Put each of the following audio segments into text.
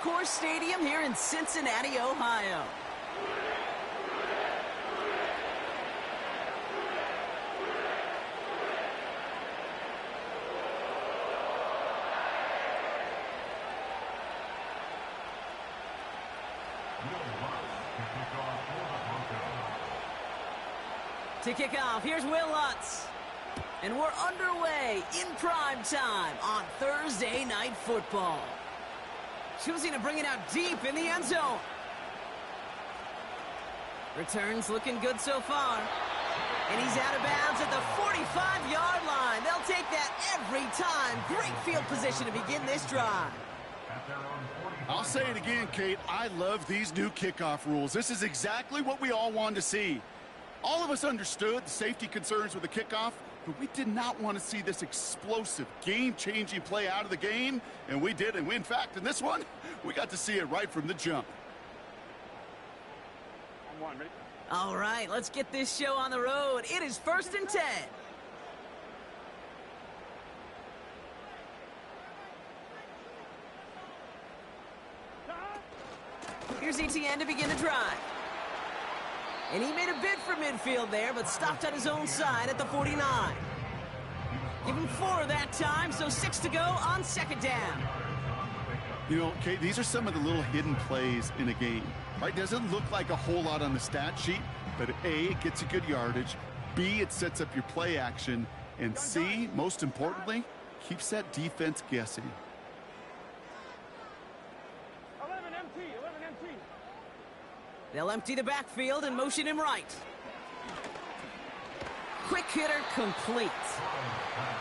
Concourse Stadium here in Cincinnati, Ohio. To kick off, here's Will Lutz. And we're underway in prime time on Thursday Night Football. Choosing to bring it out deep in the end zone. Returns looking good so far. And he's out of bounds at the 45-yard line. They'll take that every time. Great field position to begin this drive. I'll say it again, Kate. I love these new kickoff rules. This is exactly what we all wanted to see. All of us understood the safety concerns with the kickoff, but we did not want to see this explosive, game-changing play out of the game, and we did. And in fact, in this one, we got to see it right from the jump. All right, let's get this show on the road. It is 1st and 10. Here's ETN to begin the drive. And he made a bid for midfield there, but stopped on his own side at the 49. Give him 4 that time, so 6 to go on 2nd down. You know, Kate, these are some of the little hidden plays in a game, right? Doesn't look like a whole lot on the stat sheet, but A, it gets you good yardage, B, it sets up your play action, and C, most importantly, keeps that defense guessing. 11 empty. They'll empty the backfield and motion him right. Quick hitter complete.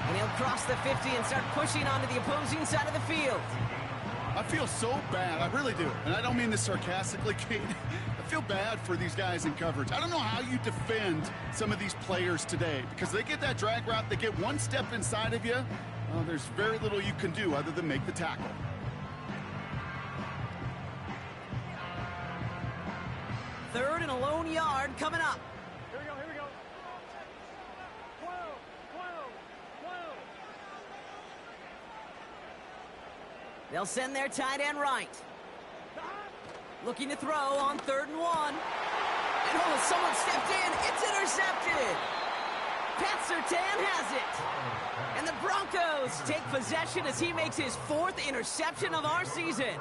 And he'll cross the 50 and start pushing onto the opposing side of the field. I feel so bad, I really do. And I don't mean this sarcastically, Kate. I feel bad for these guys in coverage. I don't know how you defend some of these players today, because they get that drag route, they get one step inside of you, there's very little you can do other than make the tackle. Third and a lone yard coming up. Here we go. 12. They'll send their tight end right. Looking to throw on 3rd and 1. And someone stepped in. It's intercepted. Pat Surtain has it. And the Broncos take possession as he makes his 4th interception of our season.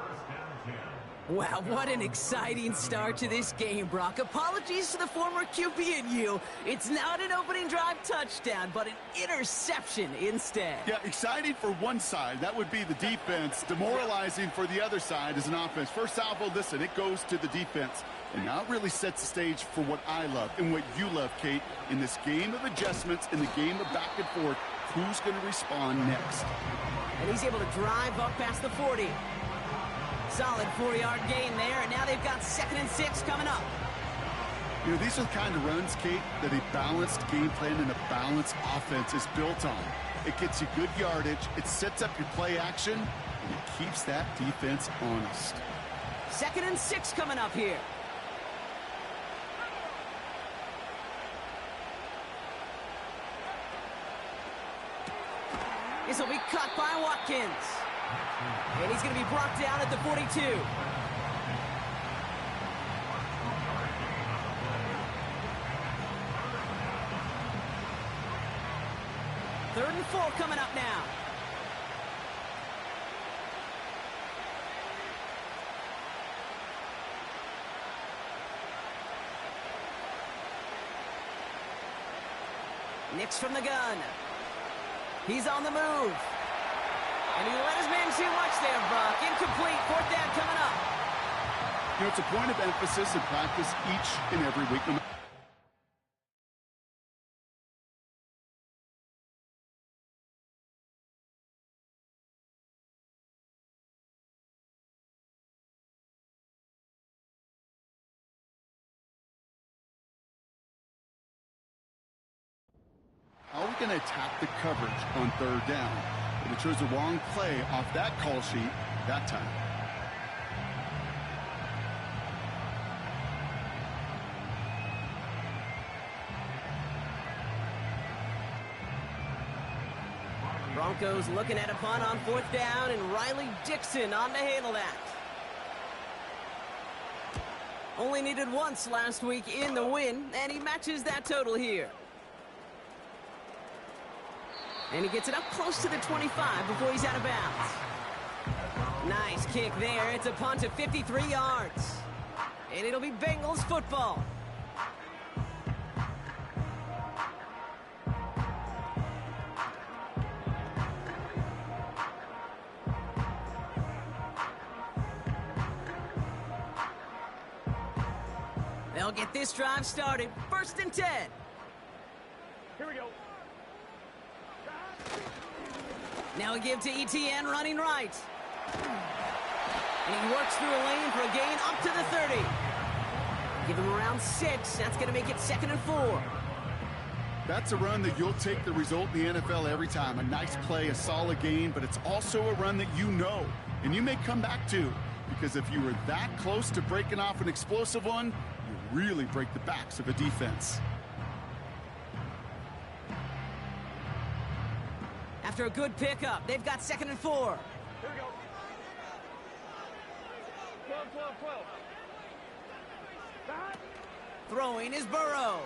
Wow, what an exciting start to this game, Brock. Apologies to the former QB and you. It's not an opening drive touchdown, but an interception instead. Yeah, exciting for one side. That would be the defense. Demoralizing for the other side as an offense. First salvo, listen, it goes to the defense. And now it really sets the stage for what I love and what you love, Kate, in this game of adjustments, in the game of back and forth. Who's going to respond next? And he's able to drive up past the 40. Solid 4-yard gain there, and now they've got 2nd and 6 coming up. You know, these are the kind of runs, Kate, that a balanced game plan and a balanced offense is built on. It gets you good yardage, it sets up your play action, and it keeps that defense honest. 2nd and 6 coming up here. This will be cut by Watkins. And he's going to be brought down at the 42. 3rd and 4 coming up now. Nix from the gun. He's on the move. And he let his man too much there, Buck. Incomplete. 4th down coming up. You know, it's a point of emphasis in practice each and every week. How are we going to attack the coverage on 3rd down? But it chose the wrong play off that call sheet that time. Broncos looking at a punt on 4th down, and Riley Dixon on to handle that. Only needed once last week in the win, and he matches that total here. And he gets it up close to the 25 before he's out of bounds. Nice kick there. It's a punt of 53 yards. And it'll be Bengals football. They'll get this drive started. 1st and 10. Here we go. Now a give to ETN running right. And he works through a lane for a gain up to the 30. Give him around 6. That's going to make it 2nd and 4. That's a run that you'll take the result in the NFL every time. A nice play, a solid gain, but it's also a run that you know, and you may come back to. Because if you were that close to breaking off an explosive one, you really break the backs of a defense. After a good pickup, they've got 2nd and 4. Here we go. 12, 12, 12. Throwing is Burrow.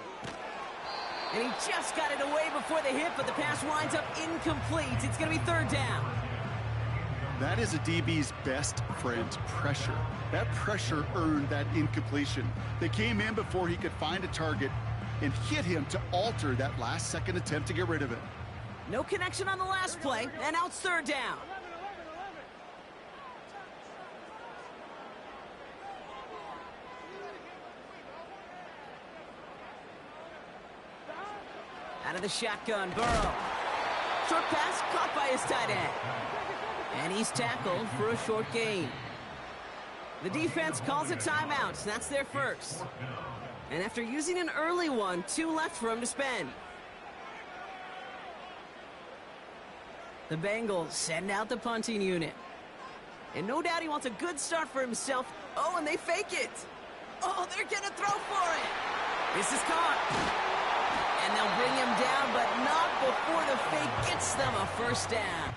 And he just got it away before the hit, but the pass winds up incomplete. It's going to be 3rd down. That is a DB's best friend, pressure. That pressure earned that incompletion. They came in before he could find a target and hit him to alter that last-second attempt to get rid of it. No connection on the last play, and now it's 3rd down. 11. Out of the shotgun, Burrow. Short pass caught by his tight end. And he's tackled for a short gain. The defense calls a timeout. That's their first. And after using an early one, 2 left for him to spend. The Bengals send out the punting unit. And no doubt he wants a good start for himself. Oh, and they fake it. Oh, they're going to throw for it. This is caught. And they'll bring him down, but not before the fake gets them a 1st down.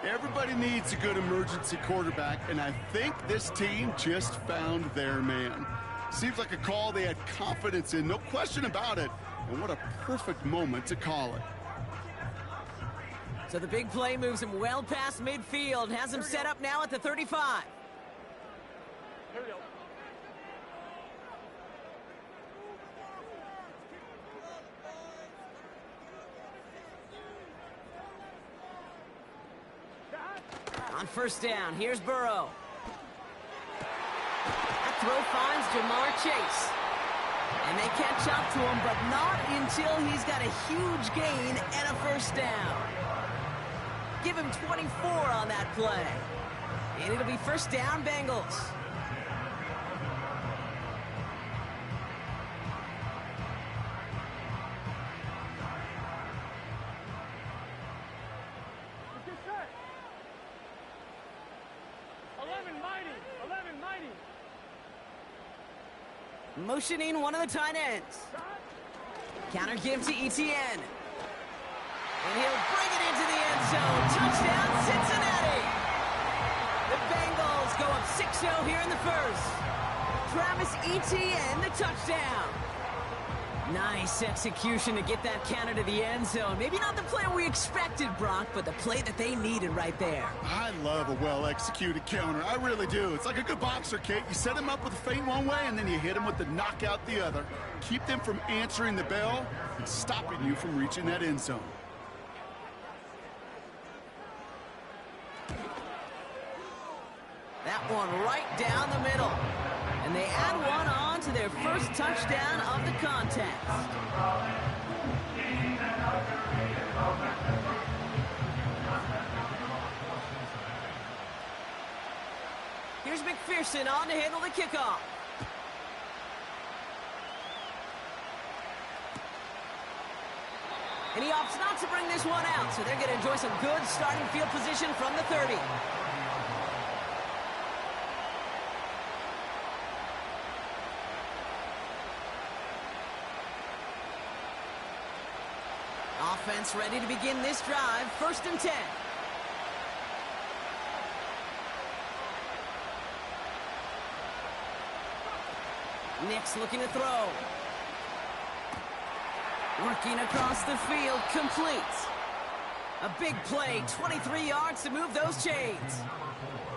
Everybody needs a good emergency quarterback, and I think this team just found their man. Seems like a call they had confidence in, no question about it. And what a perfect moment to call it. So the big play moves him well past midfield, has him set up now at the 35. Here we go. On 1st down, here's Burrow. That throw finds Jamar Chase. And they catch up to him, but not until he's got a huge gain and a 1st down. Give him 24 on that play. And it'll be 1st down, Bengals. Get set. 11 mighty. 11 mighty. Motioning one of the tight ends. Counter give to ETN. And he'll bring it into the end zone. Touchdown, Cincinnati! The Bengals go up 6-0 here in the first. Travis Etienne, the touchdown. Nice execution to get that counter to the end zone. Maybe not the play we expected, Brock, but the play that they needed right there. I love a well-executed counter. I really do. It's like a good boxer, Kate. You set him up with a feint one way, and then you hit him with the knockout the other. Keep them from answering the bell and stopping you from reaching that end zone. That one right down the middle. And they add one on to their first touchdown of the contest. Here's McPherson on to handle the kickoff. And he opts not to bring this one out, so they're going to enjoy some good starting field position from the 30. Offense ready to begin this drive. 1st and 10. Nix looking to throw. Working across the field, complete. A big play, 23 yards to move those chains.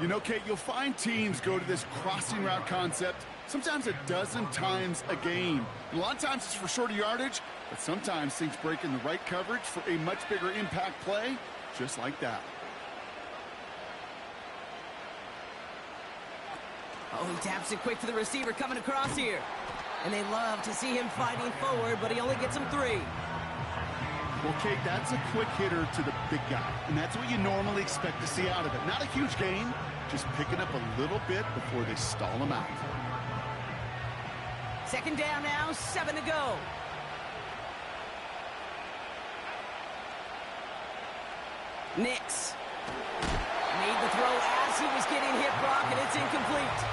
You know, Kate, you'll find teams go to this crossing route concept sometimes a dozen times a game. And a lot of times it's for shorter yardage, but sometimes things break in the right coverage for a much bigger impact play, just like that. Oh, he taps it quick to the receiver coming across here. And they love to see him fighting forward, but he only gets him 3. Well, Kate, that's a quick hitter to the big guy, and that's what you normally expect to see out of it. Not a huge gain, just picking up a little bit before they stall him out. 2nd down now, 7 to go. Nix. Made the throw as he was getting hit, Brock, and it's incomplete.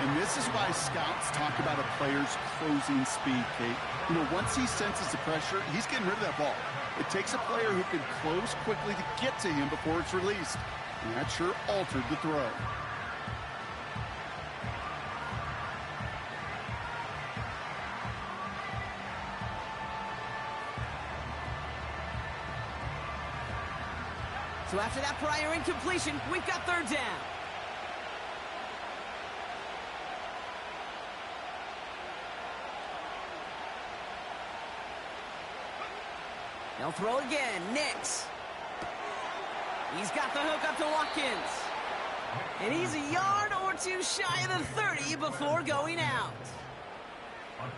And this is why scouts talk about a player's closing speed, Kate. You know, once he senses the pressure, he's getting rid of that ball. It takes a player who can close quickly to get to him before it's released. And that sure altered the throw. So after that prior incompletion, we've got 3rd down. They'll throw again. Nix. He's got the hook up to Watkins. And he's a yard or two shy of the 30 before going out.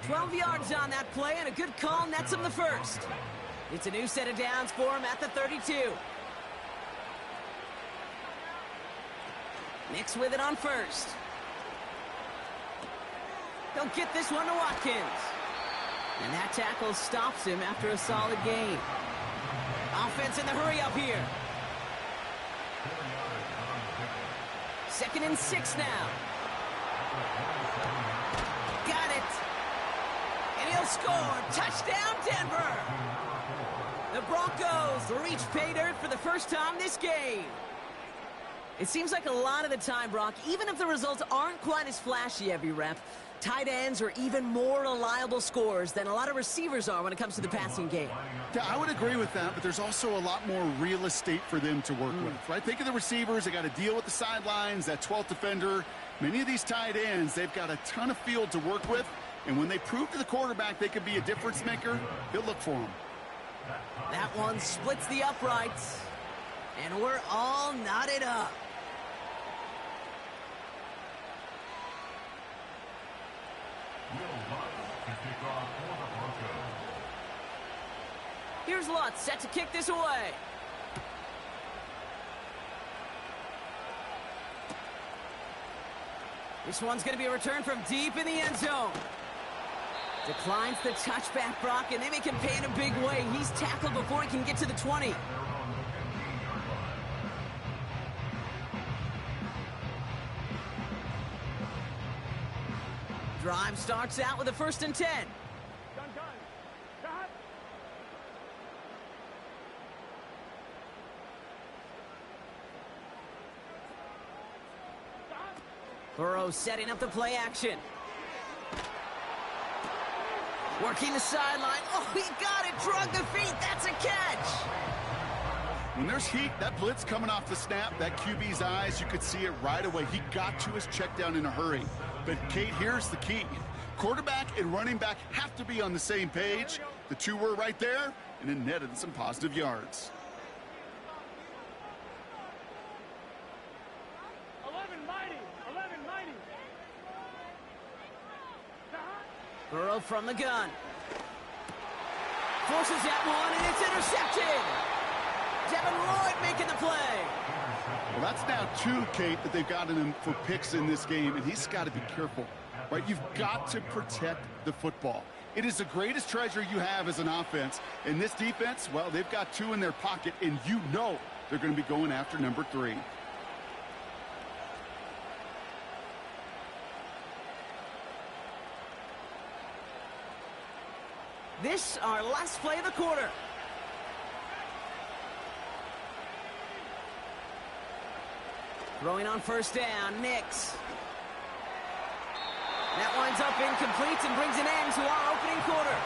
12 yards on that play, and a good call nets him the first. It's a new set of downs for him at the 32. Nix with it on 1st. He'll get this one to Watkins. And that tackle stops him after a solid gain. Offense in the hurry up here. 2nd and 6 now. Got it. And he'll score. Touchdown, Denver. The Broncos reach pay dirt for the first time this game. It seems like a lot of the time, Brock, even if the results aren't quite as flashy every rep, tight ends are even more reliable scorers than a lot of receivers are when it comes to the passing game. Yeah, I would agree with that, but there's also a lot more real estate for them to work with, right? Think of the receivers. They got to deal with the sidelines, that 12th defender. Many of these tight ends, they've got a ton of field to work with, and when they prove to the quarterback they could be a difference maker, he'll look for them. That one splits the uprights, and we're all knotted up. Here's Lutz set to kick this away. This one's going to be a return from deep in the end zone. Declines the touchback, Brock, and they make him pay in a big way. He's tackled before he can get to the 20. Drive starts out with a 1st and 10. Burrow setting up the play action. Working the sideline. Oh, he got it. Drug the feet. That's a catch. When there's heat, that blitz coming off the snap, that QB's eyes, you could see it right away. He got to his check down in a hurry. But, Kate, here's the key. Quarterback and running back have to be on the same page. The two were right there, and it netted some positive yards. 11 mighty. 11 mighty. Burrow from the gun. Forces that one, and it's intercepted. Devin Lloyd making the play. Well, that's now two, Kate, that they've gotten him for picks in this game, and he's got to be careful. Right? You've got to protect the football. It is the greatest treasure you have as an offense. And this defense, well, they've got two in their pocket, and you know they're going to be going after number 3. This, our last play of the quarter. Throwing on first down, Nix. That winds up incomplete and brings an end to our opening quarter.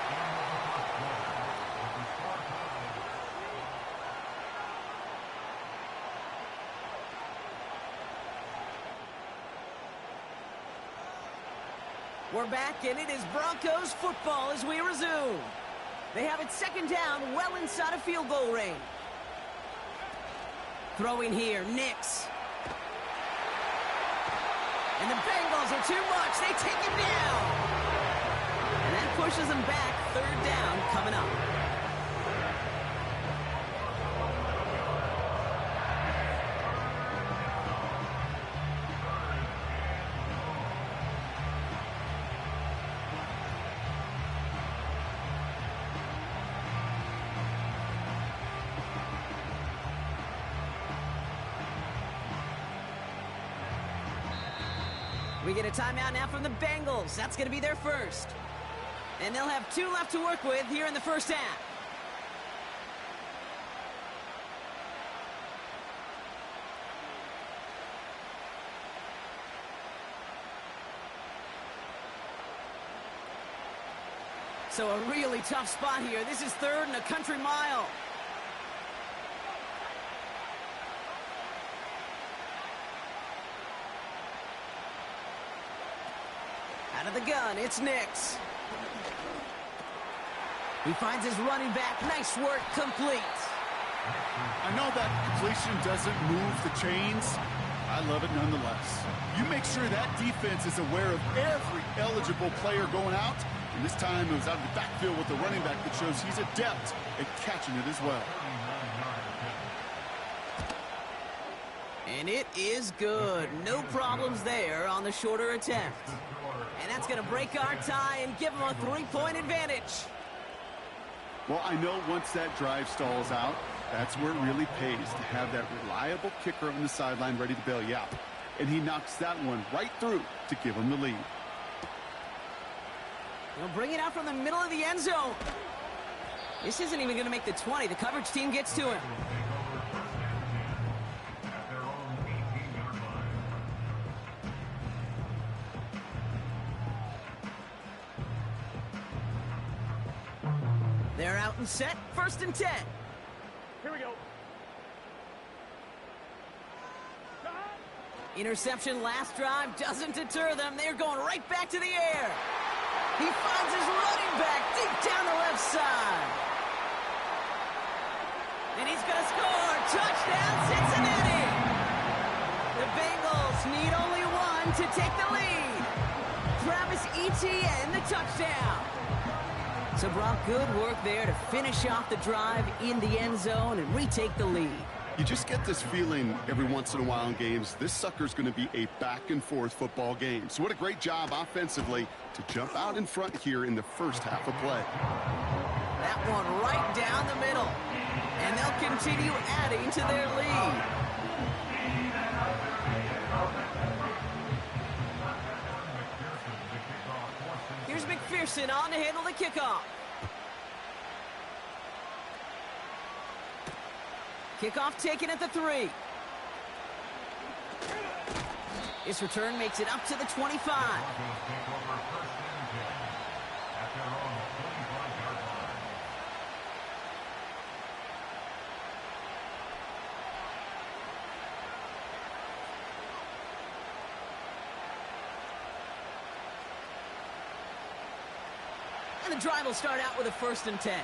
We're back, and it is Broncos football as we resume. They have it second down, well inside of field goal range. Throwing here, Nix. And the Bengals are too much. They take him down. And that pushes them back. Third down coming up. We get a timeout now from the Bengals. That's going to be their first. And they'll have 2 left to work with here in the first half. So a really tough spot here. This is 3rd and a country mile. Out of the gun, it's Nix. He finds his running back. Nice work, complete. I know that completion doesn't move the chains. I love it nonetheless. You make sure that defense is aware of every eligible player going out. And this time it was out of the backfield with the running back that shows he's adept at catching it as well. And it is good. No problems there on the shorter attempt. And that's going to break our tie and give them a 3-point advantage. Well, I know once that drive stalls out, that's where it really pays to have that reliable kicker on the sideline ready to bail you out. And he knocks that one right through to give him the lead. They'll bring it out from the middle of the end zone. This isn't even going to make the 20. The coverage team gets to him. They're out and set. 1st and 10. Here we go. Interception last drive doesn't deter them. They're going right back to the air. He finds his running back deep down the left side. And he's going to score. Touchdown, Cincinnati. The Bengals need only one to take the lead. Travis Etienne, the touchdown. So, Brock, good work there to finish off the drive in the end zone and retake the lead. You just get this feeling every once in a while in games, this sucker's going to be a back-and-forth football game. So what a great job offensively to jump out in front here in the first half of play. That one right down the middle. And they'll continue adding to their lead. Here's McPherson on to handle the kickoff. Kickoff taken at the 3. This return makes it up to the 25. And the drive will start out with a 1st and 10.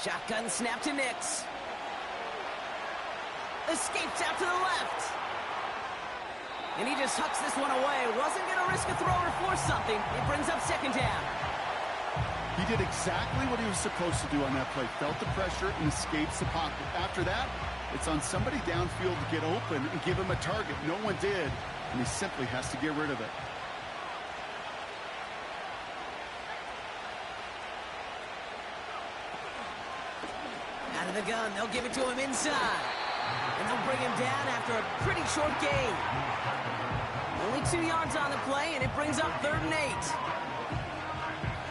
Shotgun snap to Nix. Escapes out to the left. And he just hucks this one away. Wasn't going to risk a throw or force something. It brings up 2nd down. He did exactly what he was supposed to do on that play. Felt the pressure and escapes the pocket. After that, it's on somebody downfield to get open and give him a target. No one did, and he simply has to get rid of it. Out of the gun, they'll give it to him inside. And they'll bring him down after a pretty short gain. Only 2 yards on the play, and it brings up 3rd and 8.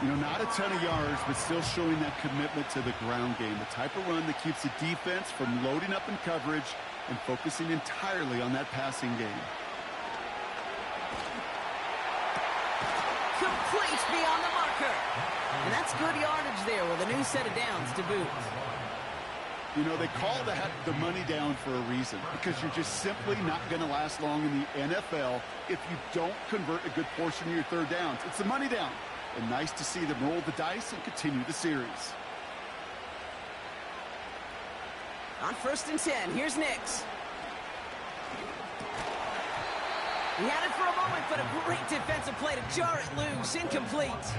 You know, not a ton of yards, but still showing that commitment to the ground game. The type of run that keeps the defense from loading up in coverage and focusing entirely on that passing game. Complete beyond the marker. And that's good yardage there with a new set of downs to boot. You know, they call that the money down for a reason, because you're just simply not going to last long in the NFL if you don't convert a good portion of your 3rd downs. It's the money down. And nice to see them roll the dice and continue the series. On 1st and 10, here's Nix. He had it for a moment, but a great defensive play to jar it loose. Incomplete.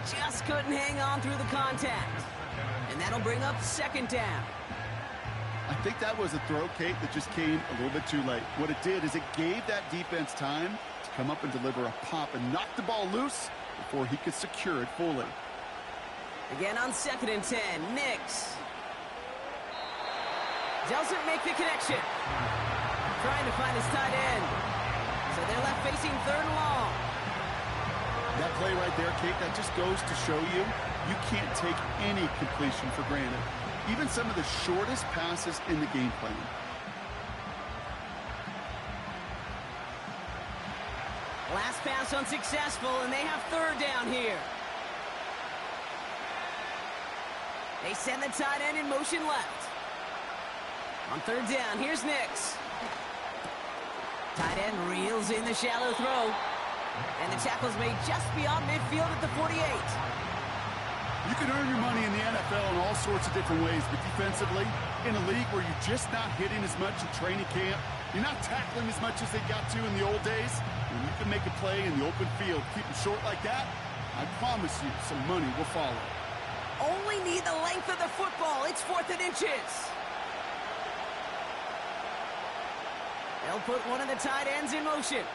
Just couldn't hang on through the contact. And that'll bring up 2nd down. I think that was a throw, Kate, that just came a little bit too late. What it did is it gave that defense time to come up and deliver a pop and knock the ball loose before he could secure it fully. Again on 2nd and 10, Nix. Doesn't make the connection. Trying to find his tight end. So they're left facing 3rd and long. That play right there, Kate, that just goes to show you can't take any completion for granted. Even some of the shortest passes in the game plan. Last pass unsuccessful, and they have 3rd down here. They send the tight end in motion left. On 3rd down, here's Nix. Tight end reels in the shallow throw. And the tackle's made just beyond midfield at the 48. You can earn your money in the NFL in all sorts of different ways, but defensively, in a league where you're just not hitting as much in training camp, you're not tackling as much as they got to in the old days, when you can make a play in the open field, keep it short like that, I promise you some money will follow. Only need the length of the football. It's 4th and inches. They'll put one of the tight ends in motion.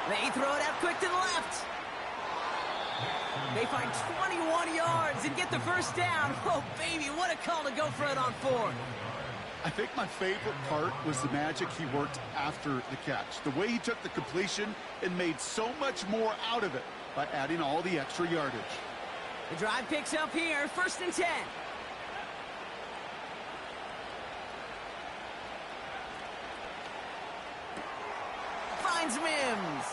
They throw it out quick to the left. They find 21 yards and get the 1st down. Oh, baby, what a call to go for it on 4th. I think my favorite part was the magic he worked after the catch. The way he took the completion and made so much more out of it by adding all the extra yardage. The drive picks up here, 1st and 10. Finds Mims.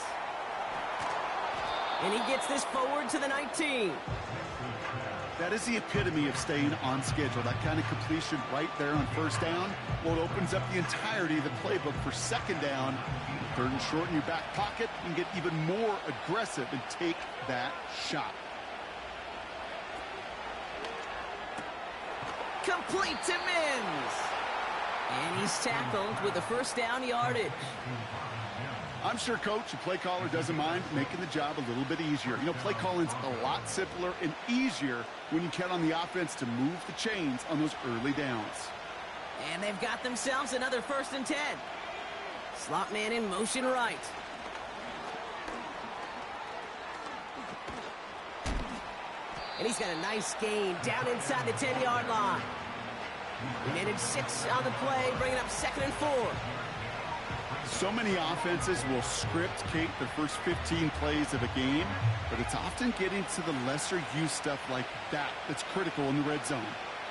And he gets this forward to the 19. That is the epitome of staying on schedule. That kind of completion right there on 1st down. Well, it opens up the entirety of the playbook for 2nd down. 3rd and short in your back pocket. You can get even more aggressive and take that shot. Complete to Mims. And he's tackled with the 1st down yardage. I'm sure coach and play caller doesn't mind making the job a little bit easier. You know, play calling's a lot simpler and easier when you count on the offense to move the chains on those early downs. And they've got themselves another 1st and 10. Slot man in motion right. And he's got a nice gain down inside the 10-yard line. He managed 6 on the play, bringing up 2nd and 4. So many offenses will script, Kate, the first 15 plays of a game, but it's often getting to the lesser-used stuff like that that's critical in the red zone.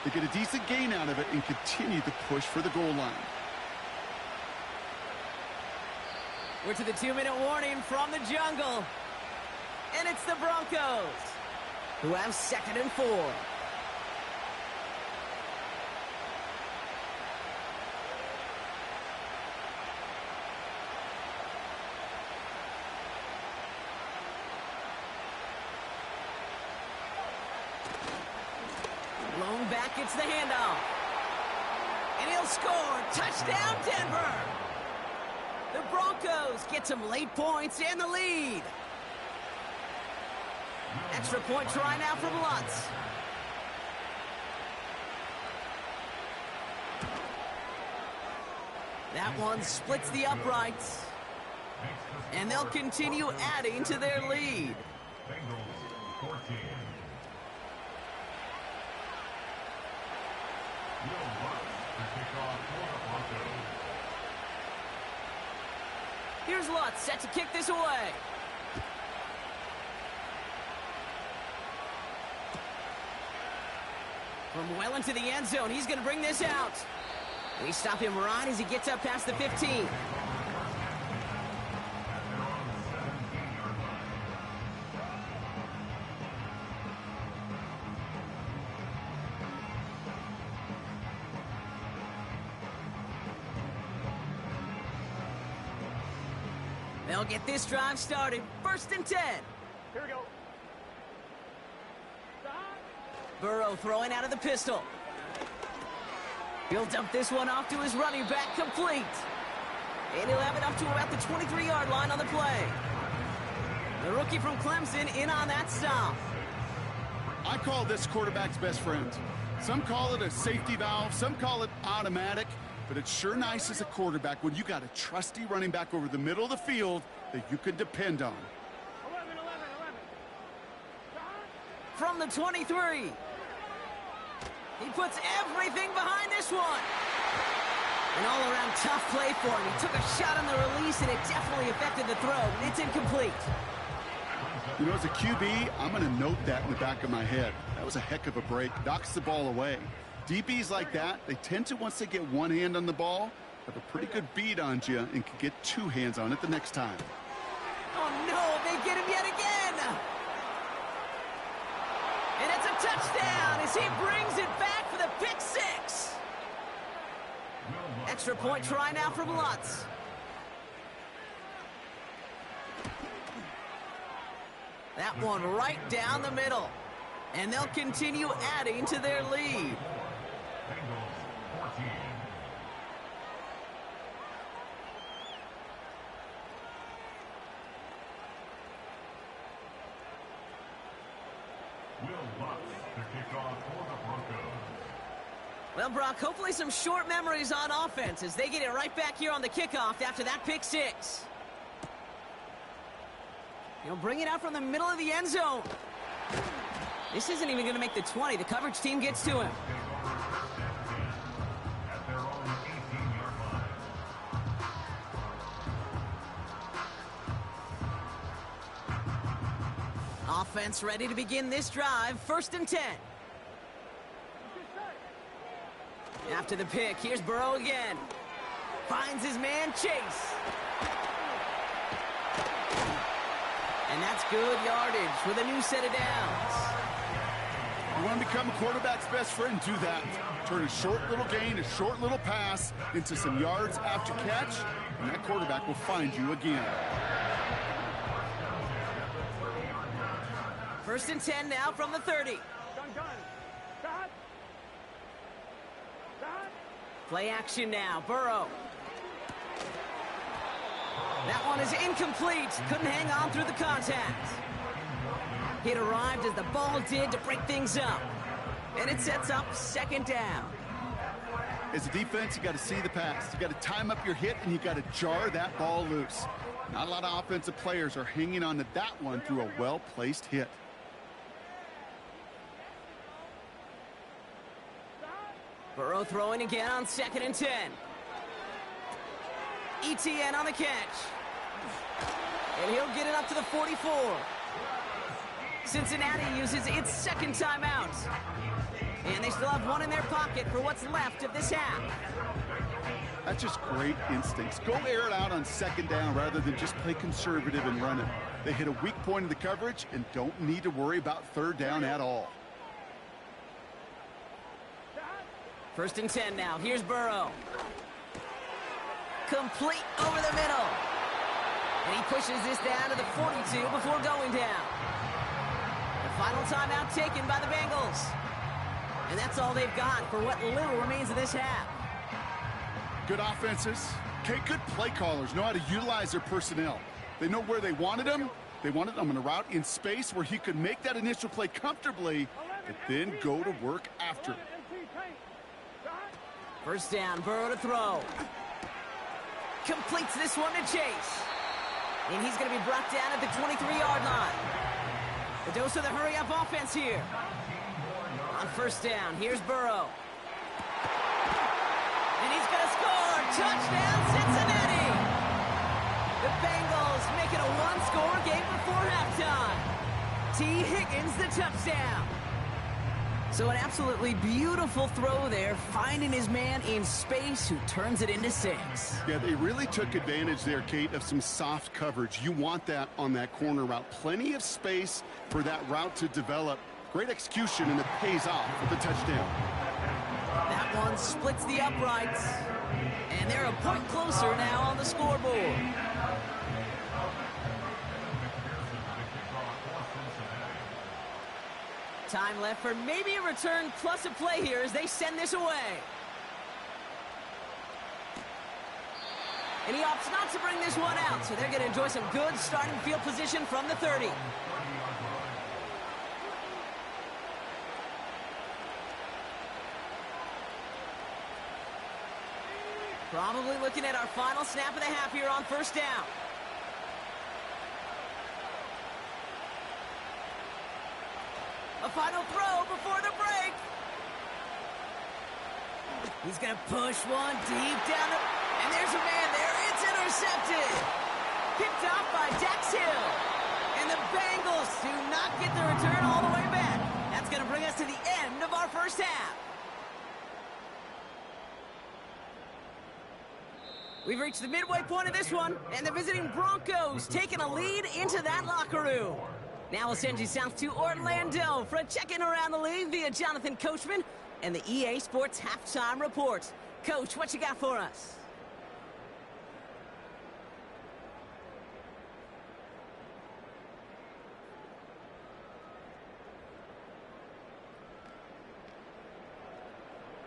They get a decent gain out of it and continue to push for the goal line. We're to the 2-minute warning from the jungle. And it's the Broncos, who have 2nd and 4. Blown back, gets the handoff. And he'll score. Touchdown, Denver. The Broncos get some late points and the lead. Extra point try now from Lutz. That one splits the uprights. And they'll continue adding to their lead. Here's Lutz set to kick this away. From well into the end zone, he's going to bring this out. And we stop him right as he gets up past the 15. They'll get this drive started. 1st and 10. Here we go. Burrow throwing out of the pistol. He'll dump this one off to his running back, complete. And he'll have it up to about the 23-yard line on the play. The rookie from Clemson in on that stop. I call this quarterback's best friend. Some call it a safety valve, some call it automatic, but it's sure nice as a quarterback when you got a trusty running back over the middle of the field that you can depend on. 11. From the 23. He puts everything behind this one. An all-around tough play for him. He took a shot on the release, and it definitely affected the throw. It's incomplete. You know, as a QB, I'm going to note that in the back of my head. That was a heck of a break. Knocks the ball away. DBs like that, they tend to, once they get one hand on the ball, have a pretty good beat on you and can get 2 hands on it the next time. Oh, no, they get him yet again. And it's a touchdown as he brings it back for the pick 6. Extra point try now from Lutz. That one right down the middle. And they'll continue adding to their lead. Well, Brock, hopefully some short memories on offense as they get it right back here on the kickoff after that pick 6. He'll bring it out from the middle of the end zone. This isn't even going to make the 20. The coverage team gets to him. Offense ready to begin this drive. 1st and 10. After the pick, here's Burrow again. Finds his man, Chase. And that's good yardage with a new set of downs. You want to become a quarterback's best friend, do that. Turn a short little gain, a short little pass into some yards after catch, and that quarterback will find you again. 1st and 10 now from the 30. Done. Play action now, Burrow. That one is incomplete. Couldn't hang on through the contact. It arrived as the ball did to break things up. And it sets up 2nd down. As a defense, you got to see the pass. You got to time up your hit, and you got to jar that ball loose. Not a lot of offensive players are hanging on to that one through a well-placed hit. Burrow throwing again on 2nd and 10. Etienne on the catch. And he'll get it up to the 44. Cincinnati uses its second timeout. And they still have one in their pocket for what's left of this half. That's just great instincts. Go air it out on second down rather than just play conservative and run it. They hit a weak point in the coverage and don't need to worry about third down at all. 1st and 10 now. Here's Burrow. Complete over the middle. And he pushes this down to the 42 before going down. The final timeout taken by the Bengals. And that's all they've got for what little remains of this half. Good offenses. Okay, good play callers know how to utilize their personnel. They know where they wanted him. They wanted him on a route in space where he could make that initial play comfortably, but then go to work after. 1st down, Burrow to throw. Completes this one to Chase. And he's going to be brought down at the 23-yard line. The dose of the hurry-up offense here. On 1st down, here's Burrow. And he's going to score. Touchdown, Cincinnati. The Bengals make it a one-score game before halftime. T. Higgins the touchdown. So an absolutely beautiful throw there, finding his man in space who turns it into 6. Yeah, they really took advantage there, Kate, of some soft coverage. You want that on that corner route. Plenty of space for that route to develop. Great execution, and it pays off with the touchdown. That one splits the uprights. And they're a point closer now on the scoreboard. Time left for maybe a return plus a play here as they send this away. And he opts not to bring this one out, so they're going to enjoy some good starting field position from the 30. Probably looking at our final snap of the half here on 1st down. A final throw before the break. He's going to push one deep down the... And there's a man there. It's intercepted. Picked off by Dax Hill. And the Bengals do not get the return all the way back. That's going to bring us to the end of our 1st half. We've reached the midway point of this one, and the visiting Broncos taking a lead into that locker room. Now we'll send you south to Orlando for a check-in around the league via Jonathan Coachman and the EA Sports Halftime Report. Coach, what you got for us?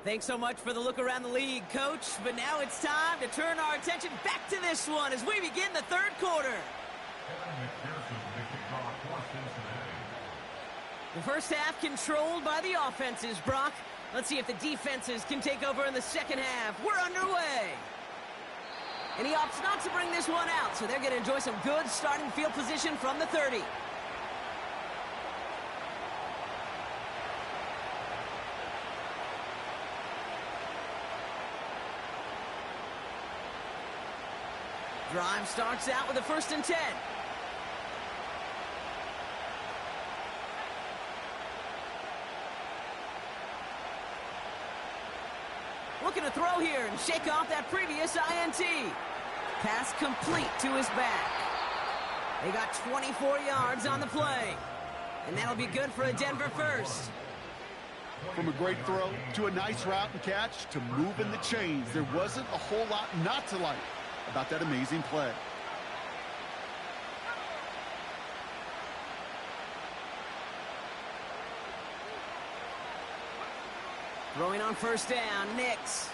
Thanks so much for the look around the league, Coach. But now it's time to turn our attention back to this one as we begin the 3rd quarter. The 1st half controlled by the offenses, Brock. Let's see if the defenses can take over in the 2nd half. We're underway. And he opts not to bring this one out, so they're going to enjoy some good starting field position from the 30. Drive starts out with a 1st and 10. Looking to throw here and shake off that previous INT. Pass complete to his back. They got 24 yards on the play. And that'll be good for a Denver 1st. From a great throw to a nice route and catch to moving the chains, there wasn't a whole lot not to like about that amazing play. Throwing on 1st down, Nix.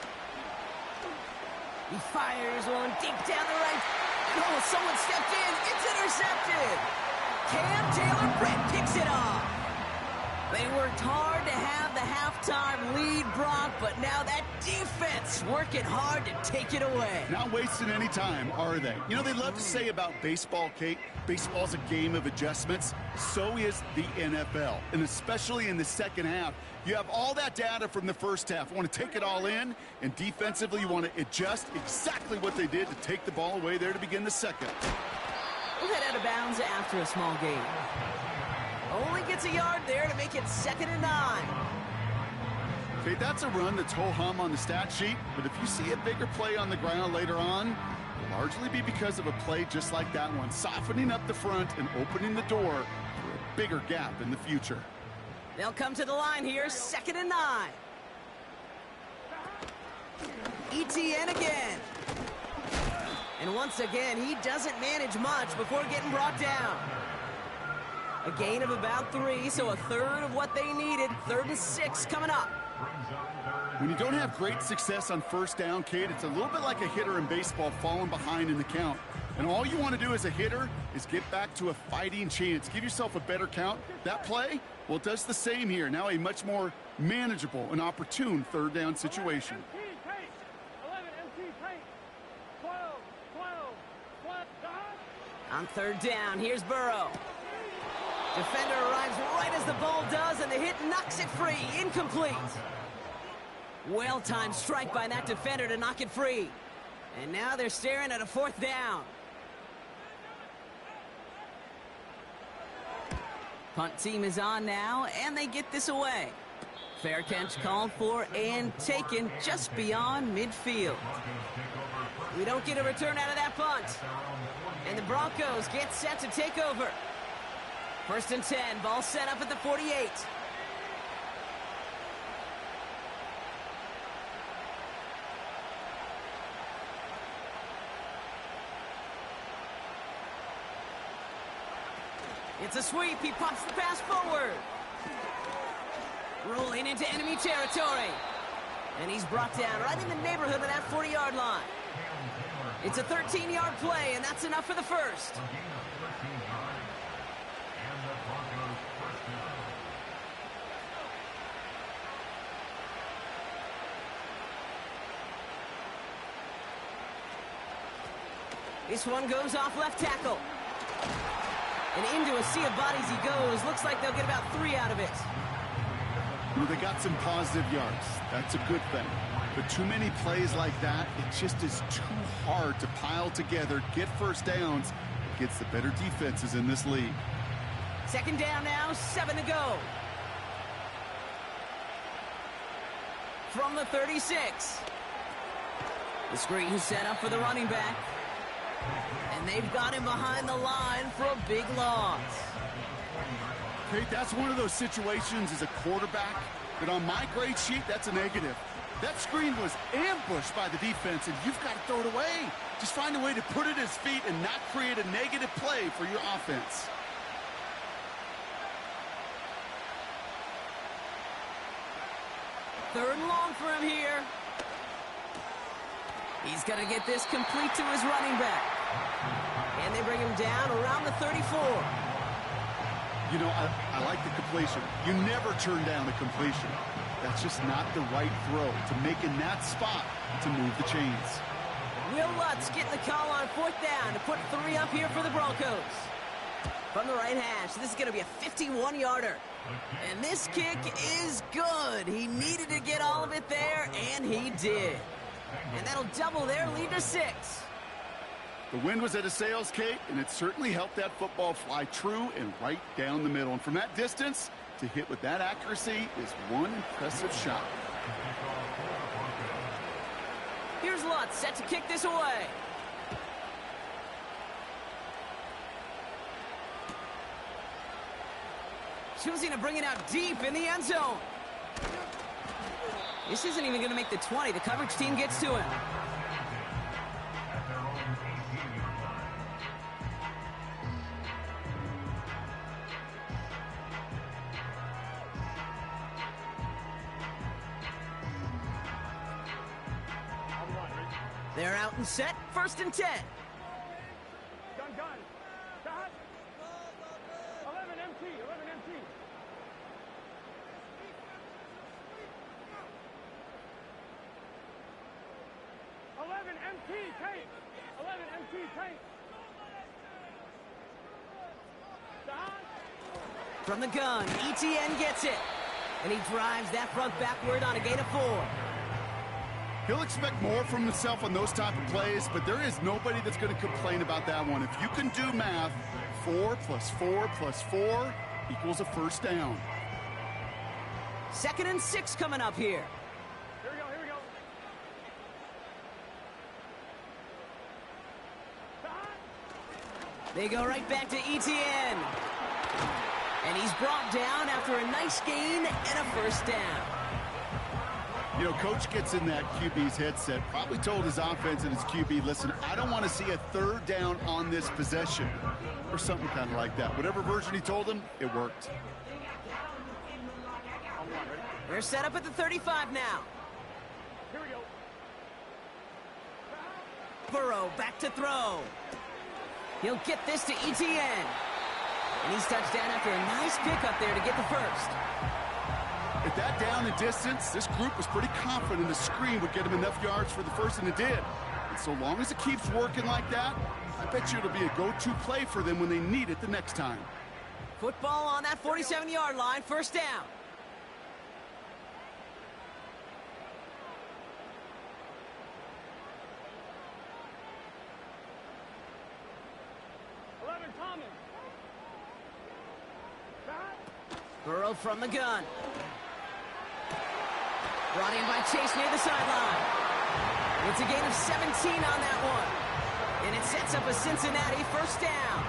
He fires one deep down the right. Oh, someone stepped in. It's intercepted. Cam Taylor-Britt picks it off. They worked hard to have the halftime lead, Brock, but now that defense working hard to take it away. Not wasting any time, are they? You know, they love to say about baseball, Kate, baseball's a game of adjustments. So is the NFL, and especially in the second half. You have all that data from the first half. You want to take it all in, and defensively you want to adjust exactly what they did to take the ball away there to begin the second. We'll head out of bounds after a small gain. Only gets a yard there to make it 2nd and 9. Okay, that's a run that's ho-hum on the stat sheet, but if you see a bigger play on the ground later on, it'll largely be because of a play just like that one, softening up the front and opening the door for a bigger gap in the future. They'll come to the line here, 2nd and 9. ETN again. And once again, he doesn't manage much before getting brought down. A gain of about 3, so a third of what they needed. 3rd and 6 coming up. When you don't have great success on first down, Kate, it's a little bit like a hitter in baseball falling behind in the count. And all you want to do as a hitter is get back to a fighting chance. Give yourself a better count. That play, well, it does the same here. Now a much more manageable and opportune 3rd down situation. On 3rd down, here's Burrow. Defender arrives right as the ball does, and the hit knocks it free. Incomplete. Well-timed strike by that defender to knock it free. And now they're staring at a 4th down. Punt team is on now, and they get this away. Fair catch called for and taken just beyond midfield. We don't get a return out of that punt. And the Broncos get set to take over. 1st and 10, ball set up at the 48. It's a sweep. He pops the pass forward. Rolling into enemy territory. And he's brought down right in the neighborhood of that 40-yard line. It's a 13-yard play, and that's enough for the first. This one goes off left tackle. And into a sea of bodies he goes. Looks like they'll get about 3 out of it. Well, they got some positive yards. That's a good thing. But too many plays like that, it just is too hard to pile together, get first downs against the better defenses in this league. 2nd down now, 7 to go. From the 36. The screen set up for the running back. And they've got him behind the line for a big loss. Kate, that's one of those situations as a quarterback that on my grade sheet, that's a negative. That screen was ambushed by the defense, and you've got to throw it away. Just find a way to put it at his feet and not create a negative play for your offense. Third and long for him here. He's going to get this complete to his running back. And they bring him down around the 34. You know, I like the completion. You never turn down a completion. That's just not the right throw to make in that spot to move the chains. Will Lutz getting the call on 4th down to put 3 up here for the Broncos. From the right hash, this is going to be a 51-yarder. And this kick is good. He needed to get all of it there, and he did. And that'll double their lead to 6. The wind was at a sails, Kate, and it certainly helped that football fly true and right down the middle. And from that distance, to hit with that accuracy is one impressive shot. Here's Lutz set to kick this away. Choosing to bring it out deep in the end zone. This isn't even going to make the 20. The coverage team gets to him. They're out and set. 1st and 10. Gun. Stop. 11 MT. 11 MT tape. 11 MT tape. From the gun, ETN gets it. And he drives that front backward on a gain of 4. He'll expect more from himself on those type of plays, but there is nobody that's going to complain about that one. If you can do math, 4 + 4 + 4 equals a first down. 2nd and 6 coming up here. Here we go, here we go. They go right back to ETN. And he's brought down after a nice gain and a first down. You know, coach gets in that QB's headset, probably told his offense and his QB, listen, I don't want to see a 3rd down on this possession, or something kind of like that. Whatever version he told him, it worked. They're set up at the 35 now. Here we go. Burrow back to throw. He'll get this to ETN. And he's touched down after a nice pick up there to get the first. At that down and distance, this group was pretty confident the screen would get him enough yards for the first, and it did. And so long as it keeps working like that, I bet you it'll be a go-to play for them when they need it the next time. Football on that 47-yard line, first down. Burrow from the gun. Brought in by Chase near the sideline. It's a gain of 17 on that one. And it sets up a Cincinnati first down.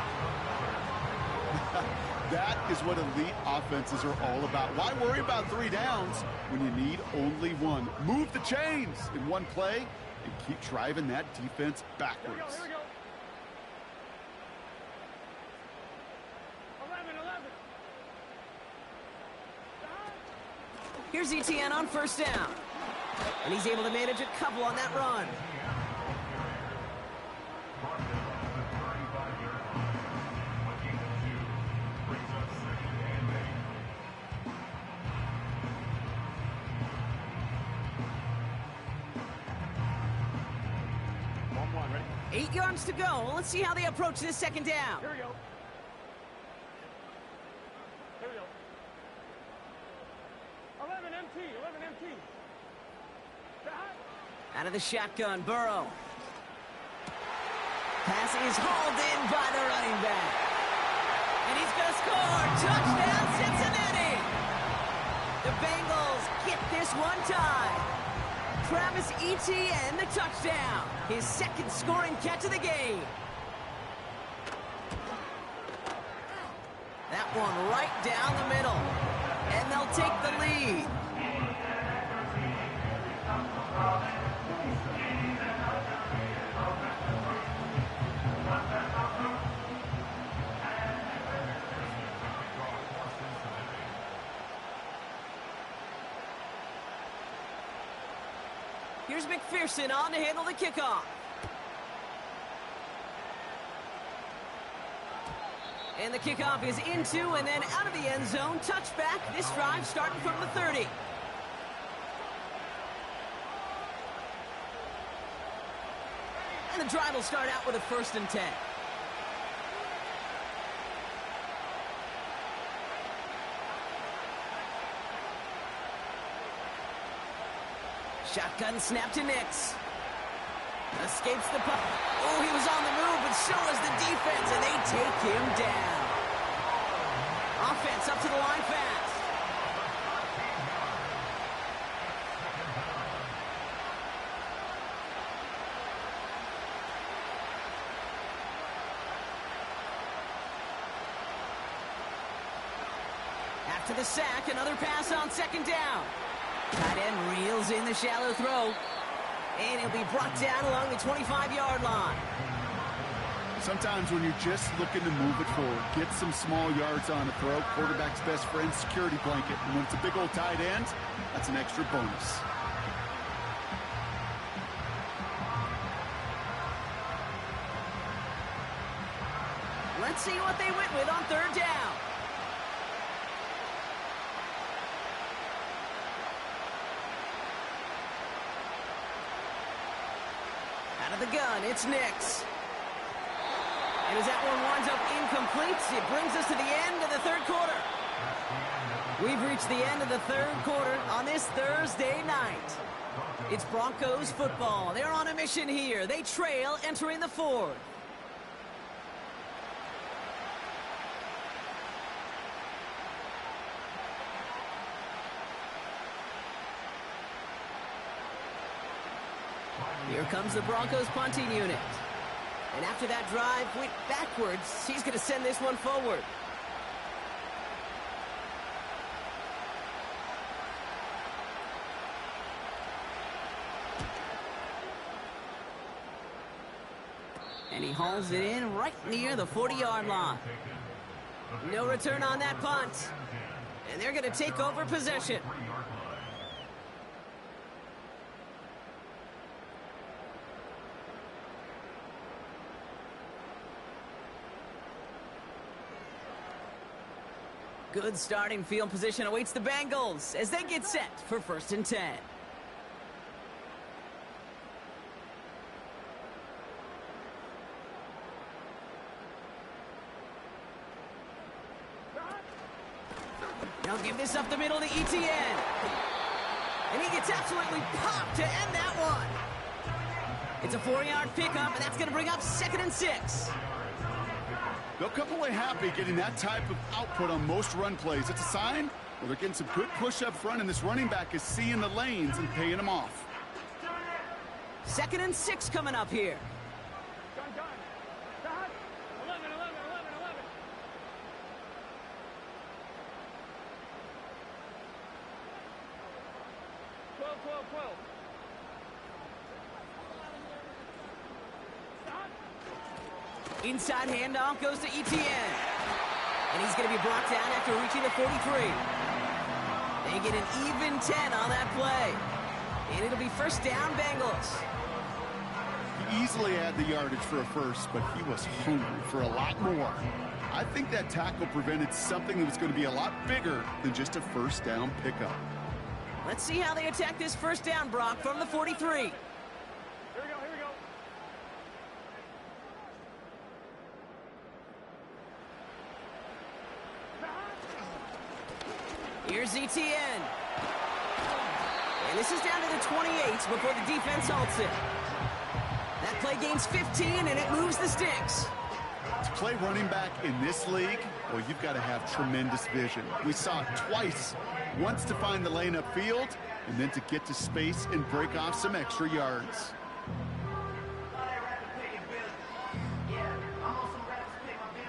That is what elite offenses are all about. Why worry about 3 downs when you need only 1? Move the chains in one play and keep driving that defense backwards. Here we go. 11. Here's ETN on first down. And he's able to manage a couple on that run. Ready? 8 yards to go. Let's see how they approach this second down. Here we go. Here we go. 11 MT. Out of the shotgun, Burrow. Pass is hauled in by the running back. And he's going to score. Touchdown, Cincinnati. The Bengals get this one time. Travis Etienne, the touchdown. His 2nd scoring catch of the game. That one right down the middle. And they'll take the lead. Here's McPherson on to handle the kickoff. And the kickoff is into and then out of the end zone. Touchback. This drive starting from the 30. And the drive will start out with a 1st and 10. Shotgun snap to Nix. Escapes the puck. Oh, he was on the move, but so was the defense, and they take him down. Offense up to the line fast. After the sack, another pass on 2nd down. Tight end reels in the shallow throw. And he'll be brought down along the 25-yard line. Sometimes when you're just looking to move it forward, get some small yards on a throw, quarterback's best friend, security blanket. And when it's a big old tight end, that's an extra bonus. Let's see what they went with on 3rd down. At the gun, it's Nix. And as that one winds up incomplete, it brings us to the end of the third quarter. We've reached the end of the third quarter on this Thursday night. It's Broncos football. They're on a mission here. They trail entering the fourth. Here comes the Broncos punting unit. And after that drive went backwards, he's going to send this one forward. And he hauls it in right near the 40-yard line. No return on that punt. And they're going to take over possession. Good starting field position awaits the Bengals as they get set for 1st and 10. They'll give this up the middle to ETN. And he gets absolutely popped to end that one. It's a 4-yard pickup, and that's going to bring up 2nd and 6. They'll come away happy getting that type of output on most run plays. It's a sign where they're getting some good push up front, and this running back is seeing the lanes and paying them off. 2nd and 6 coming up here. Gun. 11. 12. Inside handoff goes to ETN. And he's going to be brought down after reaching the 43. They get an even 10 on that play. And it'll be 1st down Bengals. He easily had the yardage for a first, but he was hungry for a lot more. I think that tackle prevented something that was going to be a lot bigger than just a 1st down pickup. Let's see how they attack this 1st down, Brock, from the 43. Here we go. Here's ETN. And this is down to the 28 before the defense halts it. That play gains 15, and it moves the sticks. To play running back in this league, well, you've got to have tremendous vision. We saw it twice. Once to find the lane upfield, and then to get to space and break off some extra yards.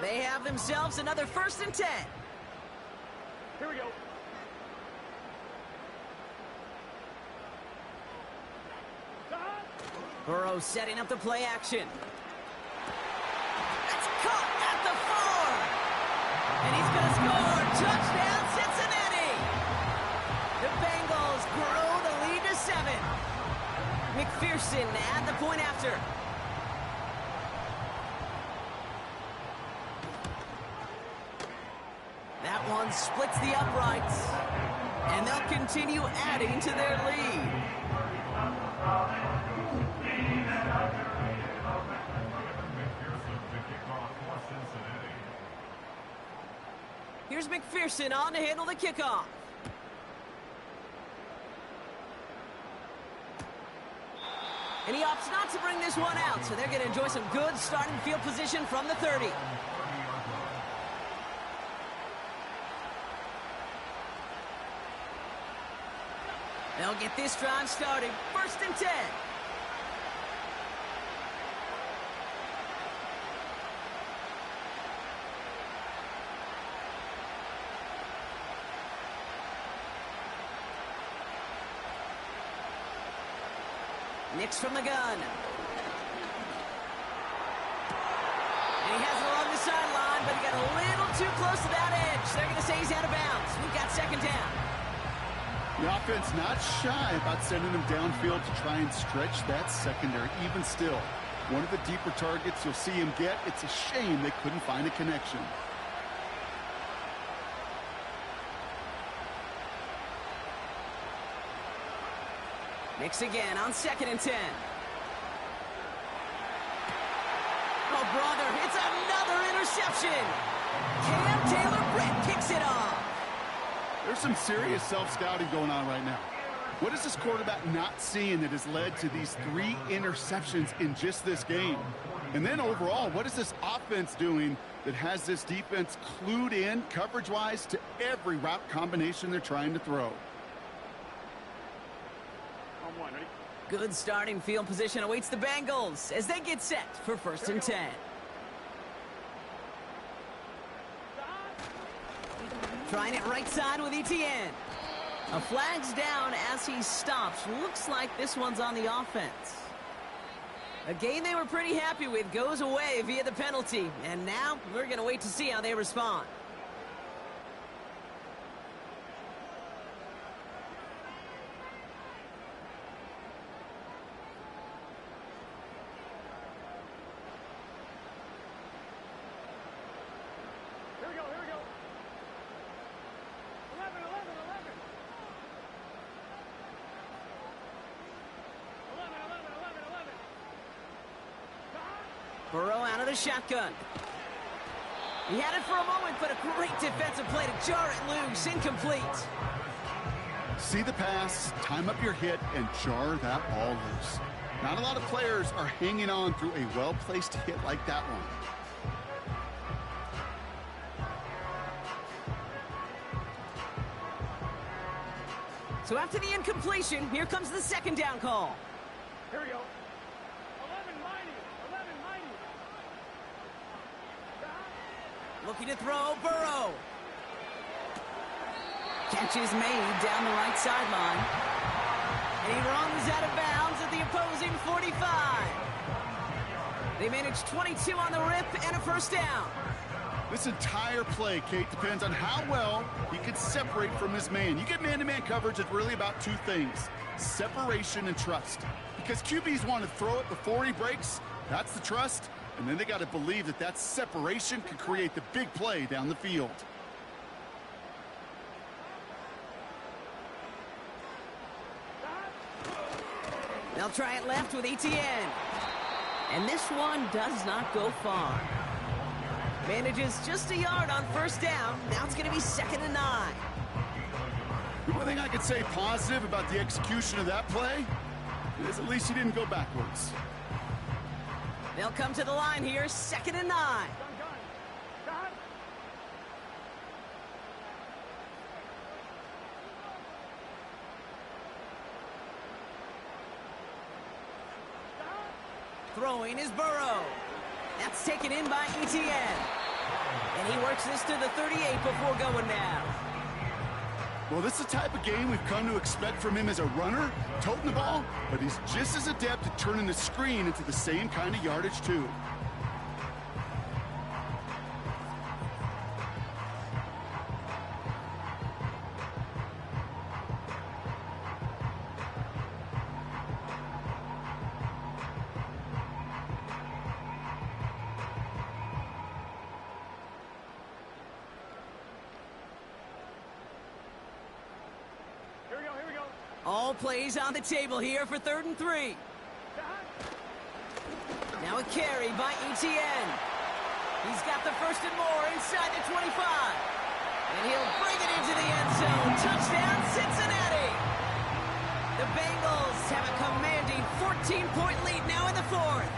They have themselves another 1st and 10. Here we go. Burrow setting up the play action. That's caught at the 4. And he's going to score. Touchdown, Cincinnati. The Bengals grow the lead to 7. McPherson at the point after. That one splits the uprights. And they'll continue adding to their lead. Here's McPherson on to handle the kickoff. And he opts not to bring this one out, so they're going to enjoy some good starting field position from the 30. They'll get this drive started. 1st and 10. Nix from the gun. And he has it along the sideline, but he got a little too close to that edge. They're going to say he's out of bounds. We've got 2nd down. The offense not shy about sending them downfield to try and stretch that secondary. Even still, one of the deeper targets you'll see him get. It's a shame they couldn't find a connection. Nix again on 2nd and 10. Oh, brother, it's another interception. Cam Taylor-Britt kicks it off. There's some serious self-scouting going on right now. What is this quarterback not seeing that has led to these 3 interceptions in just this game? And then overall, what is this offense doing that has this defense clued in coverage-wise to every route combination they're trying to throw? On one, ready? Good starting field position awaits the Bengals as they get set for 1st and 10. Trying it right side with Etienne. A flag's down as he stops. Looks like this one's on the offense. A game they were pretty happy with goes away via the penalty. And now we're going to wait to see how they respond. Here we go, here we go. 11, 11, 11. 11, 11, 11, 11. Burrow out of the shotgun. He had it for a moment, but a great defensive play to jar it loose. Incomplete. See the pass, time up your hit, and jar that ball loose. Not a lot of players are hanging on through a well-placed hit like that one. So after the incompletion, here comes the 2nd down call. Here we go. 11, mighty. 11, mighty. Looking to throw, Burrow. Catch is made down the right sideline. And he runs out of bounds at the opposing 45. They managed 22 on the rip and a 1st down. This entire play, Kate, depends on how well he can separate from his man. You get man-to-man coverage, it's really about 2 things: separation and trust. Because QBs want to throw it before he breaks, that's the trust, and then they got to believe that that separation can create the big play down the field. They'll try it left with Etienne. And this one does not go far. Manages just a yard on 1st down. Now it's going to be 2nd and 9. The one thing I could say positive about the execution of that play is at least he didn't go backwards. They'll come to the line here, 2nd and 9. Gun, gun. Gun. Throwing is Burrow. That's taken in by Etienne. And he works this to the 38 before going down. Well, this is the type of game we've come to expect from him as a runner, toting the ball, but he's just as adept at turning the screen into the same kind of yardage, too. All plays on the table here for 3rd and 3. Now a carry by Etienne. He's got the 1st and more inside the 25. And he'll bring it into the end zone. Touchdown, Cincinnati. The Bengals have a commanding 14-point lead now in the 4th.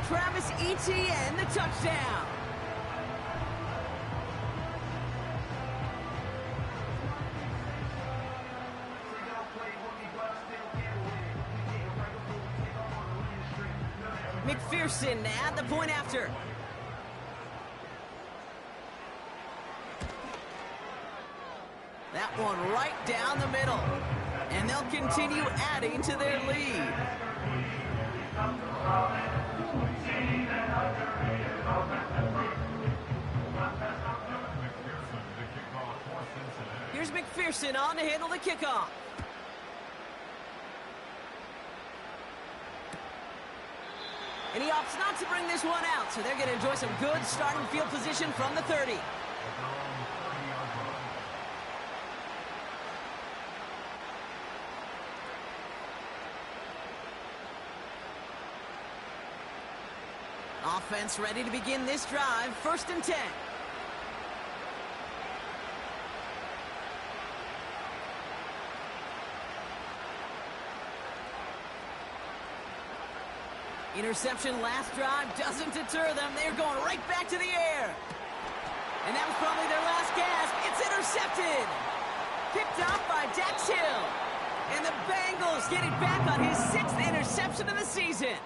Travis Etienne, the touchdown. McPherson at the point after. That one right down the middle. And they'll continue adding to their lead. Here's McPherson on to handle the kickoff. And he opts not to bring this one out, so they're going to enjoy some good starting field position from the 30. Offense ready to begin this drive. 1st and 10. Interception last drive doesn't deter them. They're going right back to the air. And that was probably their last gasp. It's intercepted. Picked up by Dax Hill. And the Bengals get it back on his 6th interception of the season.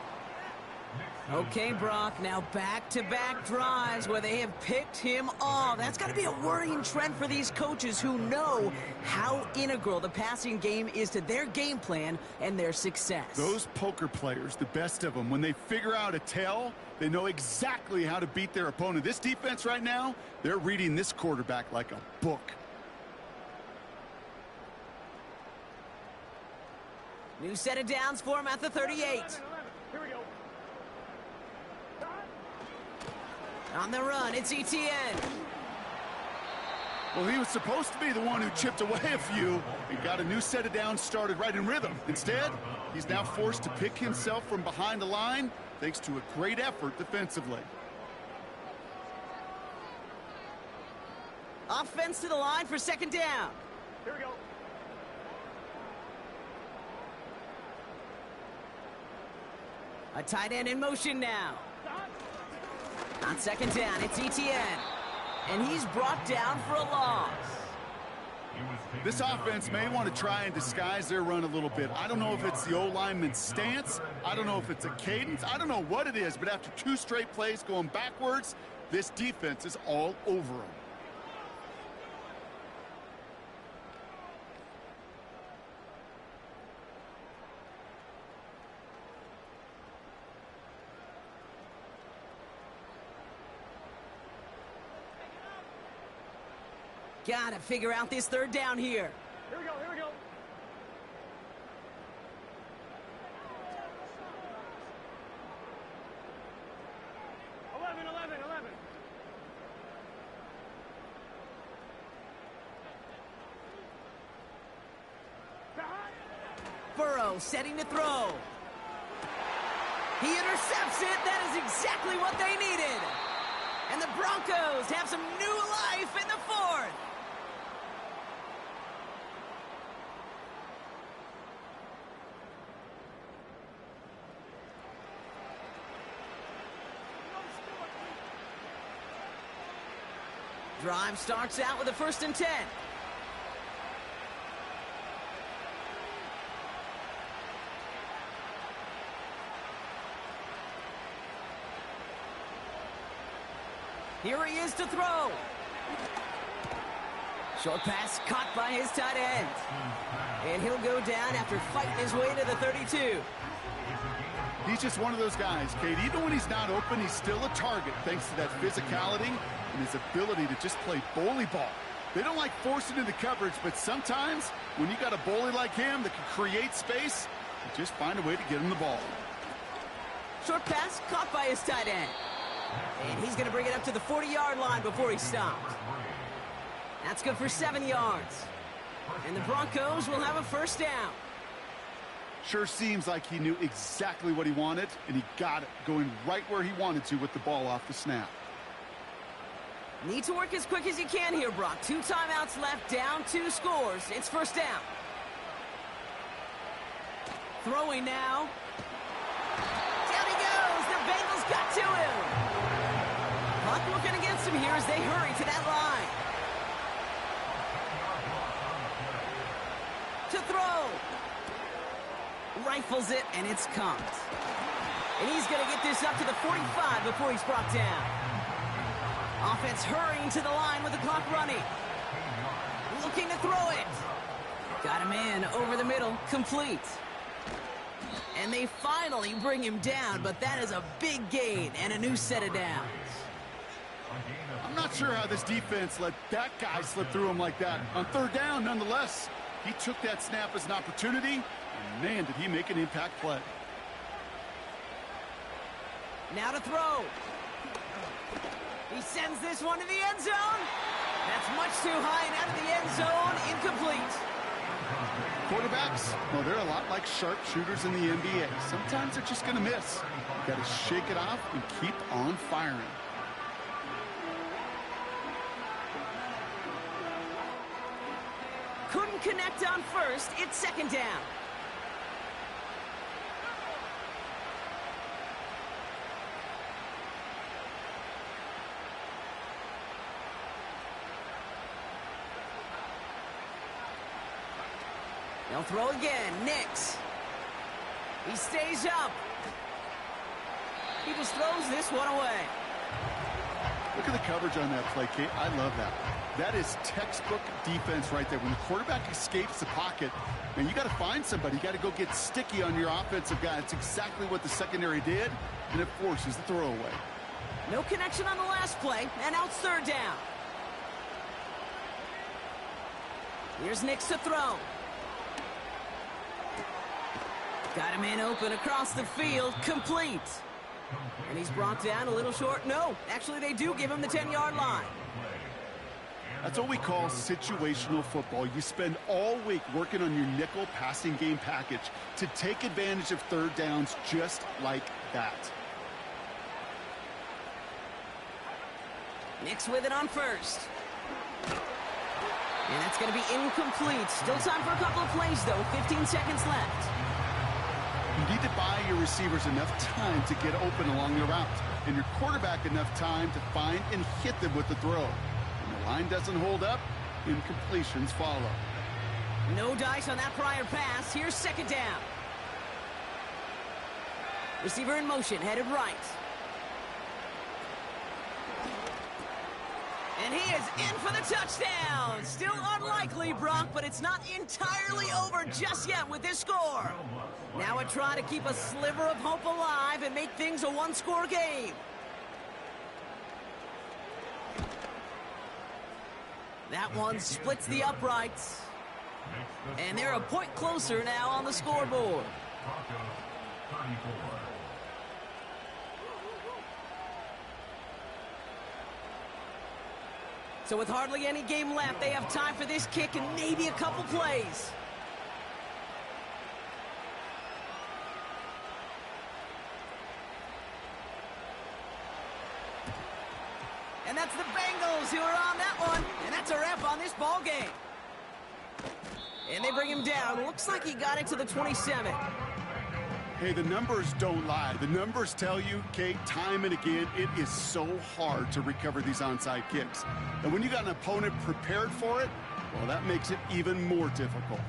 Okay, Brock, now back-to-back drives where they have picked him off. That's got to be a worrying trend for these coaches who know how integral the passing game is to their game plan and their success. Those poker players, the best of them, when they figure out a tell, they know exactly how to beat their opponent. This defense right now, they're reading this quarterback like a book. New set of downs for him at the 38. 11. Here we go. On the run, it's ETN. Well, he was supposed to be the one who chipped away a few and got a new set of downs started right in rhythm. Instead, he's now forced to pick himself from behind the line thanks to a great effort defensively. Offense to the line for 2nd down. Here we go. A tight end in motion now. On 2nd down, it's ETN. And he's brought down for a loss. This offense may want to try and disguise their run a little bit. I don't know if it's the O-lineman's stance. I don't know if it's a cadence. I don't know what it is, but after 2 straight plays going backwards, this defense is all over them. Gotta figure out this 3rd down here. Here we go. Here we go. Eleven. Burrow setting to throw. He intercepts it. That is exactly what they needed. And the Broncos have some new life in the 4th. Drive starts out with a 1st and 10. Here he is to throw. Short pass caught by his tight end. And he'll go down after fighting his way to the 32. He's just one of those guys, Kate. Even when he's not open, he's still a target thanks to that physicality and his ability to just play bully ball. They don't like forcing into coverage, but sometimes when you got a bully like him that can create space, you just find a way to get him the ball. Short pass caught by his tight end. And he's going to bring it up to the 40-yard line before he stopped. That's good for 7 yards. And the Broncos will have a 1st down. Sure seems like he knew exactly what he wanted, and he got it, going right where he wanted to with the ball off the snap. Need to work as quick as you can here, Brock. 2 timeouts left, down 2 scores. It's 1st down. Throwing now. Down he goes. The Bengals got to him. Clock working against him here as they hurry to that line. To throw. Rifles it, and it's caught. And he's going to get this up to the 45 before he's brought down. Offense hurrying to the line with the clock running. Looking to throw it. Got him in over the middle, complete. And they finally bring him down, but that is a big gain and a new set of downs. I'm not sure how this defense let that guy slip through him like that. On 3rd down, nonetheless, he took that snap as an opportunity, and man, did he make an impact play. Now to throw. He sends this one to the end zone. That's much too high and out of the end zone, incomplete. Quarterbacks, well, they're a lot like sharpshooters in the NBA. Sometimes they're just going to miss. You got to shake it off and keep on firing. Couldn't connect on first. It's second down. They'll throw again. Nix. He stays up. He just throws this one away. Look at the coverage on that play, Kate. I love that. That is textbook defense right there. When the quarterback escapes the pocket, man, you got to find somebody. You got to go get sticky on your offensive guy. It's exactly what the secondary did, and it forces the throwaway. No connection on the last play, and now it's third down. Here's Nix to throw. Got him in open across the field, complete. And he's brought down a little short. No, actually they do give him the 10-yard line. That's what we call situational football. You spend all week working on your nickel passing game package to take advantage of third downs just like that. Nix with it on first. And that's going to be incomplete. Still time for a couple of plays, though. 15 seconds left. You need to buy your receivers enough time to get open along the route, and your quarterback enough time to find and hit them with the throw. When the line doesn't hold up, incompletions follow. No dice on that prior pass. Here's second down. Receiver in motion, headed right. And he is in for the touchdown. Still unlikely, Brock, but it's not entirely over just yet with this score. Now a try to keep a sliver of hope alive and make things a one-score game. That one splits the uprights. And they're a point closer now on the scoreboard. So with hardly any game left, they have time for this kick and maybe a couple plays. And that's the Bengals who are on that one. And that's a wrap on this ball game. And they bring him down. Looks like he got it to the 27. Hey, the numbers don't lie. The numbers tell you, Kate, time and again, it is so hard to recover these onside kicks. And when you got an opponent prepared for it, well, that makes it even more difficult.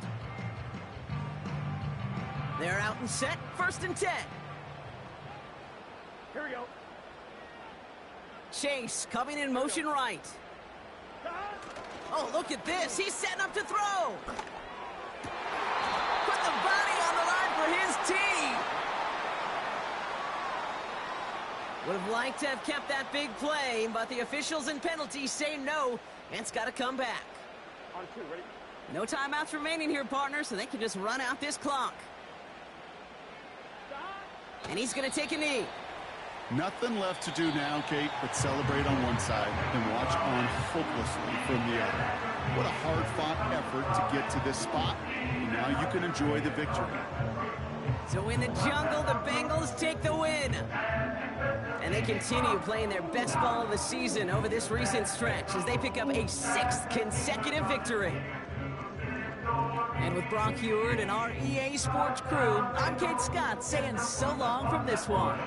They're out and set. First and 10. Here we go. Chase coming in motion right. Oh, look at this. He's setting up to throw. Put the body on the line for his team. Would have liked to have kept that big play, but the officials and penalties say no, and it's got to come back. On two, ready? No timeouts remaining here, partner, so they can just run out this clock. And he's going to take a knee. Nothing left to do now, Kate, but celebrate on one side and watch on hopelessly from the other. What a hard-fought effort to get to this spot. And now you can enjoy the victory. So in the jungle, the Bengals take the win. And they continue playing their best ball of the season over this recent stretch as they pick up a 6th consecutive victory. And with Brock Huard and our EA Sports crew, I'm Kate Scott saying so long from this one.